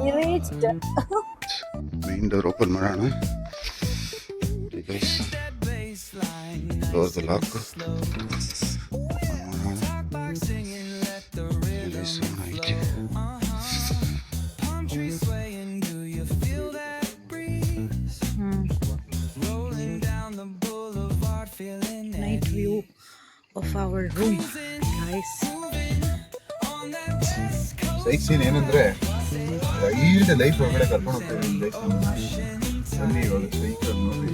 We reached. Main door open ಮಾಡೋಣ. Okay guys, close the lock. Night view of our room, guys. ಸೈಕ್ ಸೀನ್ ಏನಂದ್ರೆ wildlife ಒಳಗಡೆ ಕರ್ಕೊಂಡು ಹೋಗ್ತೀವಿ ಗೈಸ್ ನಮ್ಮನ್ನ. ಬನ್ನಿ ಇವಾಗ ಸೈಕ್ ನೋಡಿ.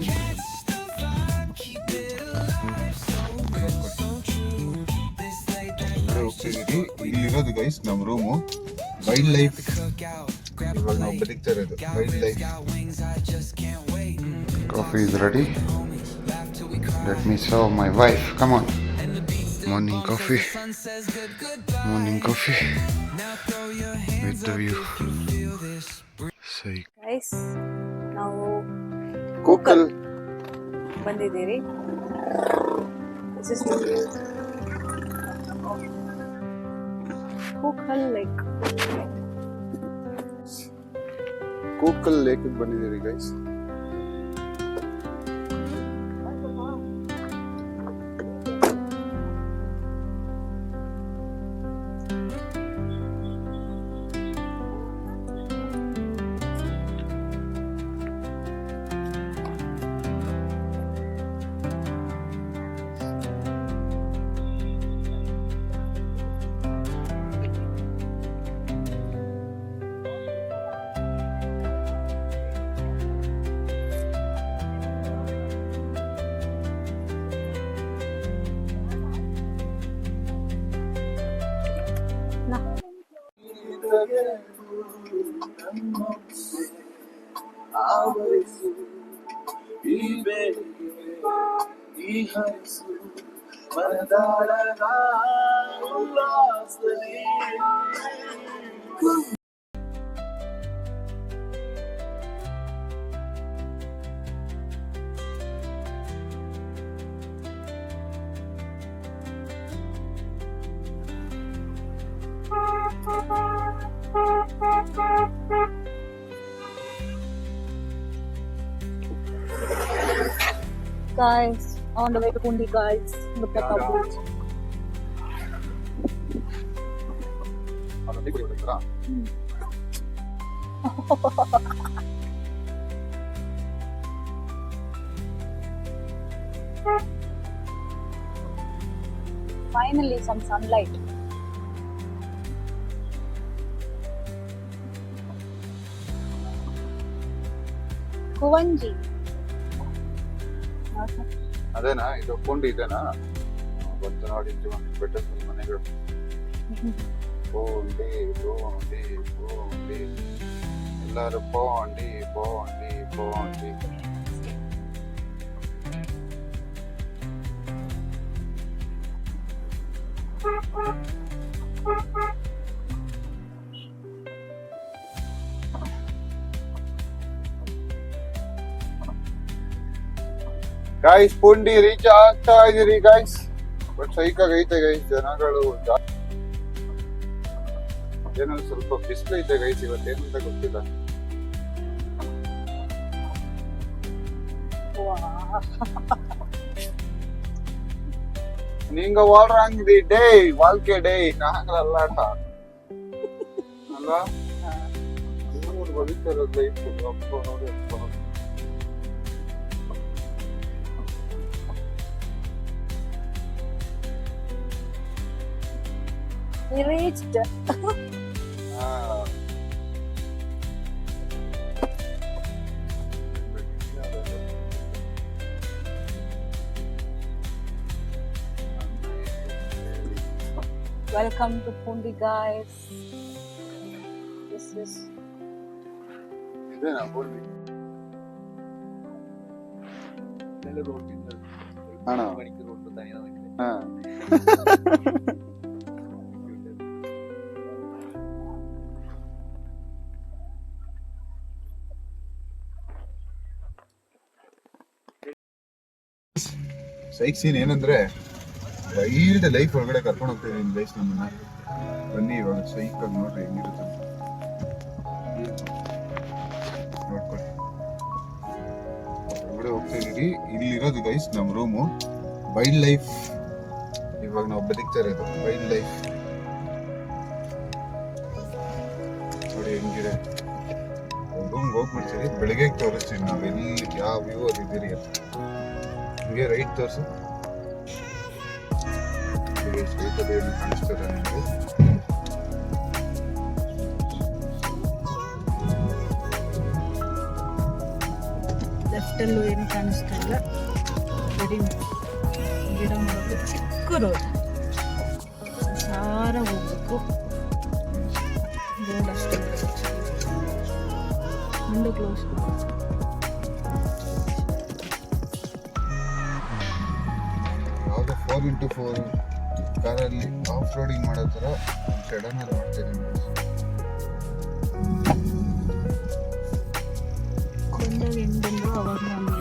ಹೋಗ್ತಿದೀವಿ. ಇಲ್ಲಿರೋದು ಗೈಸ್ ನಮ್ಮ ರೂಮು. ವೈಲ್ಡ್ ಲೈಫ್ ಇವಾಗ ನಾವು ಬದುಕ್ತಾ ಇರೋದು wild life. Coffee is ready. Let me serve my wife. Come on. Morning coffee. Morning coffee. With the view. Say. Guys, ನಾವು Kokal. ಬಂದಿದ್ದೀರಿ. This is Kokal Lake. Kokal Lake ಬಂದಿದ್ದೀರಿ guys. Guys, on the way to Pundi, guys. Look at the beach. Finally, some sunlight. Kuvanji. ಅದೇನಾ ಇದು ಪುಂಡಿ ಇದೆನಾ ಬಂತು ನೋಡಿ ಬೆಟ್ಟ ಮನೆಗಳು. ಪೋಂಡಿ ಪೋಂಡಿ ಪೋಂಡಿ ಎಲ್ಲರೂ ಪೋಂಡಿ ಪೋಂಡಿ ಪೋಂಡಿ. ಗೈಸ್ ಪುಂಡಿ ರೀಚ್ ಆಗ್ತಾ ಇದೀರಿ ಗೈಸ್. ಬಟ್ ಸೈಕಾಗೈತೆ ಗೈಸ್, ಜನಗಳು ಏನೋ ಸ್ವಲ್ಪ ಬಿಸಿಲು ಐತೆ ಗೈಸ್ ಇವತ್ತೇನಂತ ಗೊತ್ತಿಲ್ಲ. நீங்க வாழ்றாங்க தி டே வாழ்க்கை டே நாங்கள் அல்லாடா அல்வா. ஒரு வலிக்கிற லைஃப் அப்போ ನೋಡಿ அப்போ. We reached. Welcome to Pundi, guys. This is. ಇದೇನಾ ಪುಂಡಿ? ಆಣೋ? ಹಾ. ಸೈಕ್ ಸೀನ್ ಏನಂದ್ರೆ ವೈಲ್ಡ್ ಲೈಫ್ ಒಳಗಡೆ ಕರ್ಕೊಂಡು ಹೋಗ್ತೀವಿ ಗೈಸ್ ನಮ್ಮನ್ನ. ಬನ್ನಿ ಇವಾಗ ಸೈಕ್ ಆಗಿ ನೋಡ್ರಿ ಹೆಂಗಿರುತ್ತೆ. ನೋಡ್ಕೊಳ್ಳಿ ಹೊರಗಡೆ ಹೋಗ್ತಾ ಇದೀವಿ. ಇಲ್ಲಿರೋದು ಗೈಸ್ ನಮ್ಮ ರೂಮು. ವೈಲ್ಡ್ ಲೈಫ್ ಇವಾಗ ನಾವು ಬದುಕ್ತಾ ಇರೋದು ವೈಲ್ಡ್ ಲೈಫ್. ನೋಡಿ ಹೆಂಗಿದೆ. ರೂಮ್ಗೆ ಹೋಗ್ಬಿಡ್ತೀವಿ, ಬೆಳಗ್ಗೆ ತೋರಿಸ್ತೀವಿ ನಾವು ಎಲ್ಲಿ ಯಾವ ವ್ಯೂ ಅದು ಇದ್ದೀರಿ ಅಂತ. ನಿಮಗೆ ರೈಟ್ ತೋರಿಸು. ಏನು ಕಾಣಿಸ್ತದೆ ನಿಮಗೆ? ಲೆಫ್ಟಲ್ಲೂ ಏನು ಕಾಣಿಸ್ತಾ ಇಲ್ಲ. ಬರೀ ಗಿಡ ಮರಗಳು, ಚಿಕ್ಕ ರೋಡ್, ಸಾರ ಹೋಗ್ಬೇಕು. ರೋಡ್ ಅಷ್ಟೇ ವಿಂಡೋ ಕ್ಲೋಸ್. ಯಾವುದೋ 4x4 ಕಾರಲ್ಲಿ ಆಫ್ ರೋಡಿಂಗ್ ಮಾಡೋ ಥರ ಸಡನ್ ಅಲ್ಲಿ ಮಾಡ್ತಿದ್ದೀನಿ. ಕೊಂಡಾಗ ಹೆಂಗೆ ಬಂದು ಅವಾಗ ನಾನು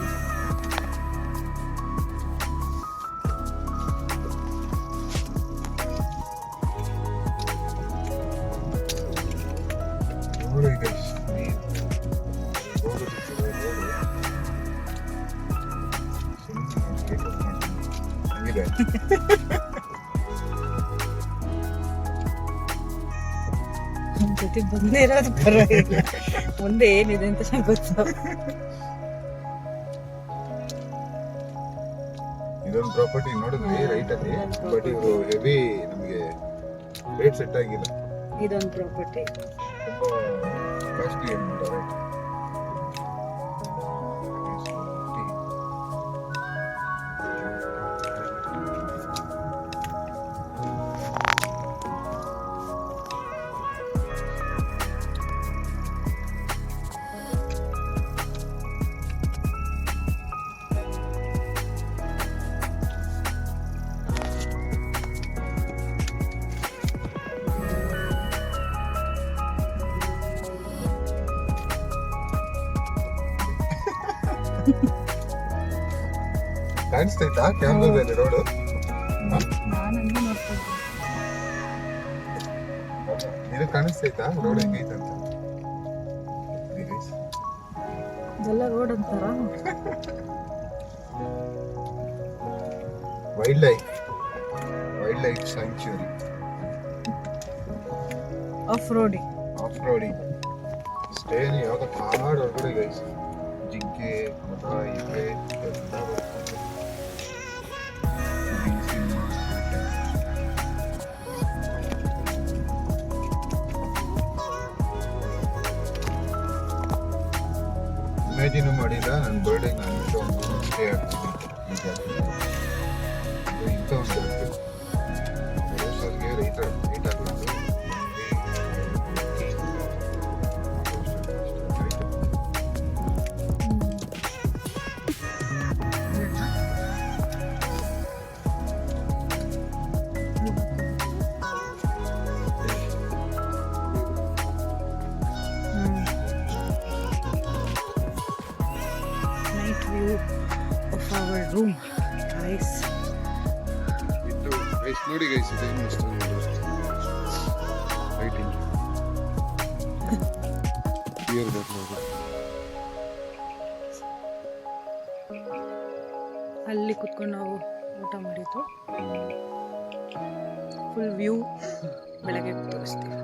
ನೋಡಿ ಗೈಸ್, ಹಂಗಿದೆ. ನಮ್ಮ ಜೊತೆ ಬಂದೇ ಇರೋದು ಪರವಾಗಿಲ್ಲ. ಮುಂದೆ ಏನಿದೆ ಅಂತ ನಂಗೆ ಗೊತ್ತು. ಇದೊಂದು ಪ್ರಾಪರ್ಟಿ ನೋಡಿದ್ವಿ ರೈಟ್ ಅಲ್ಲಿ, ಬಟ್ ಇವರು ಹೆವಿ ನಮಗೆ ರೇಟ್ ಸೆಟ್ ಆಗಿಲ್ಲ. ಇದೊಂದು ಪ್ರಾಪರ್ಟಿ ತುಂಬಾ ಕಾಸ್ಟ್ಲಿ ಏನ್ಮಾಡ್ತಾರೆ. ಕಾಣಿಸ್ತೈತಾ ಕ್ಯಾಮ್ರಾದಲ್ಲಿ ರೋಡ್? ನಾನು ಹಂಗೆ ನೋಡ್ತಾ ಇದ್ದೆ. ಇದು ಕಾಣಿಸ್ತೈತಾ ರೋಡ್ ಹೆಂಗೈತಂತ? ಇದೆಲ್ಲ ರೋಡ್ ಅಂತಾರ. Wildlife sanctuary. Off roading ಸ್ಟೇನ್ ಯಾವ್ದೋ ಕಾಡ್ ಹೊರಗಡೆ ಗೈಸ್. ಜಿಂಕೆ ಮದ ಇವೆ ಎಲ್ಲ ಬರ್ತದೆ. ಇಮ್ಯಾಜಿನ್ ಮಾಡಿಲ್ಲ ನನ್ನ ಬರ್ಡೇ ನಾನು ಸ್ಟೇ ಆಗ್ತೀನಿ ಈಗ. ಇಂಥ ಒಂದು ರೋಸರ್ಗೆ ರೈಟ್ ಆಗಬಾರ್ದು. Night view of our room, guys. ಇದು ಗೈಸ್ ನೋಡಿ ಗೈಸ್, ಇದು ಏನು ಮಸ್ತ್ ಲೈಟಿಂಗ್ ಬಿಯರ್ ಬಾಟ್ಲ್. ಅಲ್ಲಿ ಕುತ್ಕೊಂಡು ನಾವು ಊಟ ಮಾಡಿದ್ದು. ಫುಲ್ ವ್ಯೂ ಬೆಳಗ್ಗೆ ತೋರಿಸ್ತೀವಿ.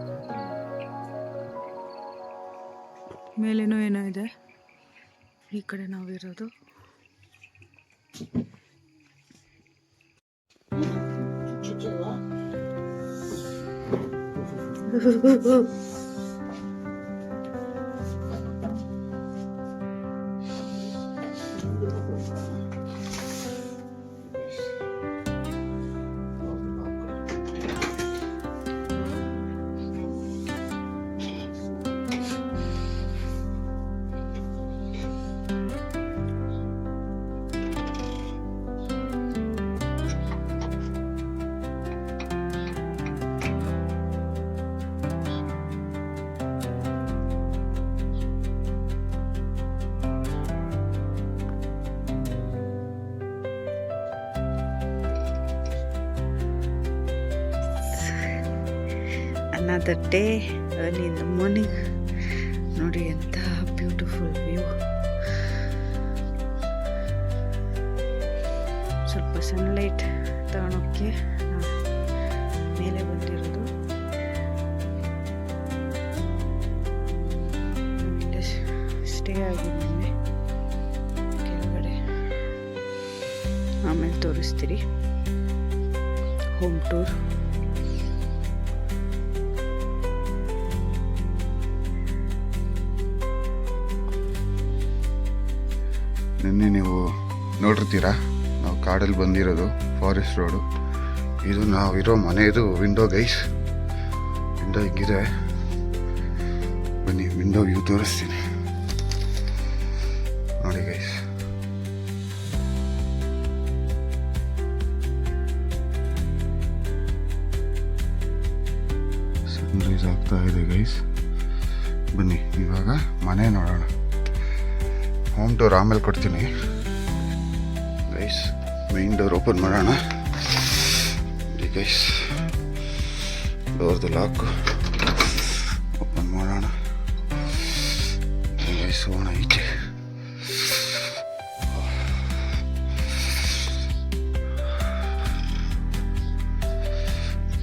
ಮೇಲೇನೋ ಏನೋ ಇದೆ. ಈ ಕಡೆ ನಾವಿರೋದು. Another day, early in the morning, ನೋಡಿ ಎಂಥ ಬ್ಯೂಟಿಫುಲ್ ವ್ಯೂ. ಸ್ವಲ್ಪ ಸನ್ಲೈಟ್ ತಗೊಳಕ್ಕೆ ಮೇಲೆ ಬಂದಿರೋದು. ಇಲ್ಲೇ ಸ್ಟೇ ಆಗಿದ್ದೀನಿ ಕೆಳಗಡೆ, ಆಮೇಲೆ ತೋರಿಸ್ತೀರಿ ಹೋಮ್ ಟೂರ್. ನಿನ್ನೆ ನೀವು ನೋಡಿರ್ತೀರಾ, ನಾವು ಕಾಡಲ್ಲಿ ಬಂದಿರೋದು, ಫಾರೆಸ್ಟ್ ರೋಡು. ಇದು ನಾವಿರೋ ಮನೆಯದು ವಿಂಡೋ ಗೈಸ್. ವಿಂಡೋ ಹಿಂಗಿದೆ, ಬನ್ನಿ ವಿಂಡೋ ವ್ಯೂ ತೋರಿಸ್ತೀನಿ ನೋಡಿ ಗೈಸ್. ಸನ್ರೈಸ್ ಆಗ್ತಾ ಇದೆ ಗೈಸ್. ಬನ್ನಿ ಇವಾಗ ಮನೆ ನೋಡೋಣ. ಹೋಮ್ ಡೋರ್ ಆಮೇಲೆ ಕೊಡ್ತೀನಿ ಗೈಸ್. ಮೇನ್ ಡೋರ್ ಓಪನ್ ಮಾಡೋಣ ಗೈಸ್. ಡೋರ್ದು ಲಾಕ್ ಓಪನ್ ಮಾಡೋಣ ಗೈಸ್. ಹೋಗೋಣ ಈಚೆ.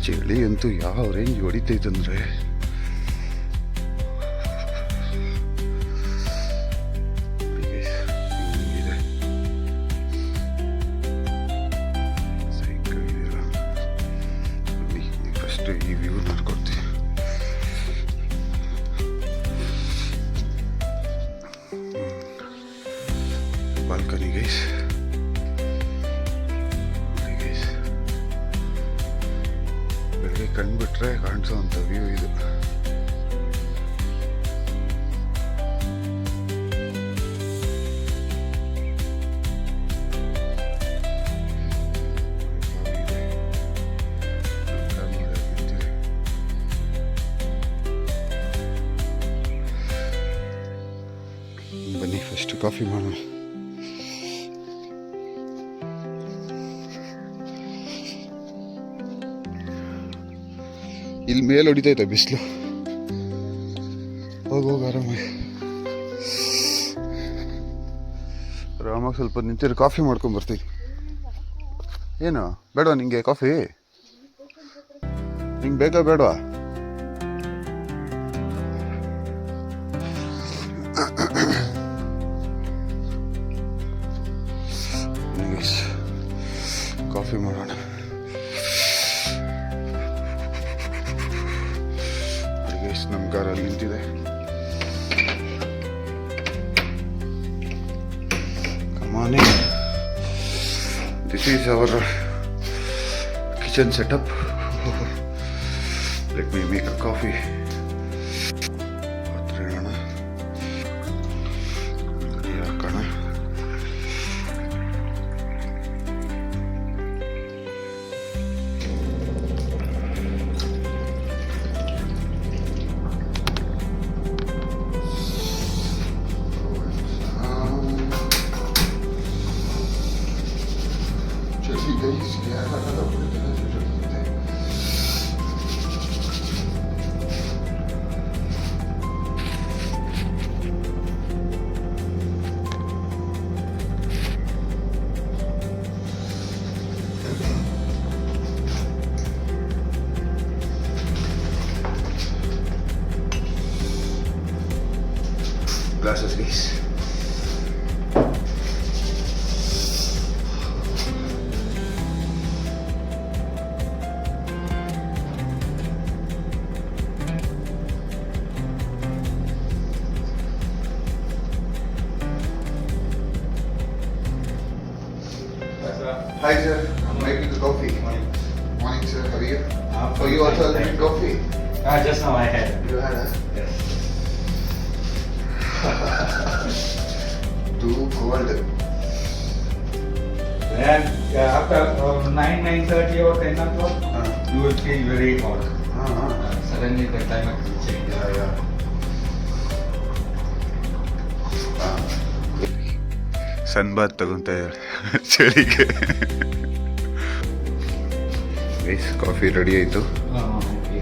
ಚಳಿ ಅಂತೂ ಯಾವ ರೇಂಜ್ ಹೊಡಿತೈತಂದ್ರೆ ಈ ವ್ಯೂ ನೋಡ್ಕೊಡ್ತೀವಿ. Balcony guys. ಬೆಳಗ್ಗೆ ಕಂಡುಬಿಟ್ರೆ ಕಾಣಿಸೋವಂಥ ವ್ಯೂ ಇದು. ಬನ್ನಿ ಫಸ್ಟ್ ಕಾಫಿ ಮಾಡೋಣ. ಇಲ್ಲಿ ಮೇಲೆ ಹೊಡಿತೈತೆ ಬಿಸಿಲು. ಹೋಗಿ ಆರಾಮಾಗಿ ಸ್ವಲ್ಪ ನಿಂತಿರು, ಕಾಫಿ ಮಾಡ್ಕೊಂಡು ಬರ್ತೀನಿ. ಏನು ಬೇಡವಾ ನಿಂಗೆ ಕಾಫಿ? ನಿಂಗೆ ಬೇಕಾ ಬೇಡವಾ? ಕಾಫಿ ಮಾಡೋಣ. ನಮ್ಮ ಕಾರಲ್ಲಿ ನಿಂತಿದೆ. ಕಮಾನೆ, this is our kitchen setup. Let me make a coffee. ಪಾತ್ರೆ ಇಡೋಣ, ನೀರು ಹಾಕೋಣ. Glasses guys. Hi sir, I'm making the coffee. Morning sir, how are you? So you also drink coffee? Just now I had. You had a? Yes. Too cold. Then after 9:30 or 10 o'clock, you will feel very hot. Suddenly the climate will change. Yeah. ಸನ್ ಬಾತ್ ತಗೊಂತ ಚಳಿಗೆ. Guys coffee ready ಆಯಿತು. Okay.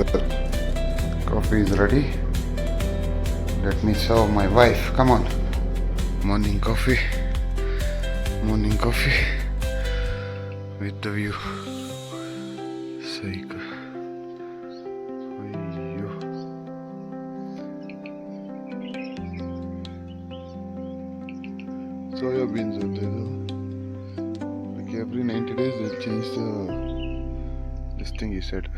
girl. Coffee is ready. Let me serve my wife. Come on. Morning coffee. Morning coffee. With the view. Saika. Ayyo. Soya beans are there. Like every 90 days they change this thing, he said.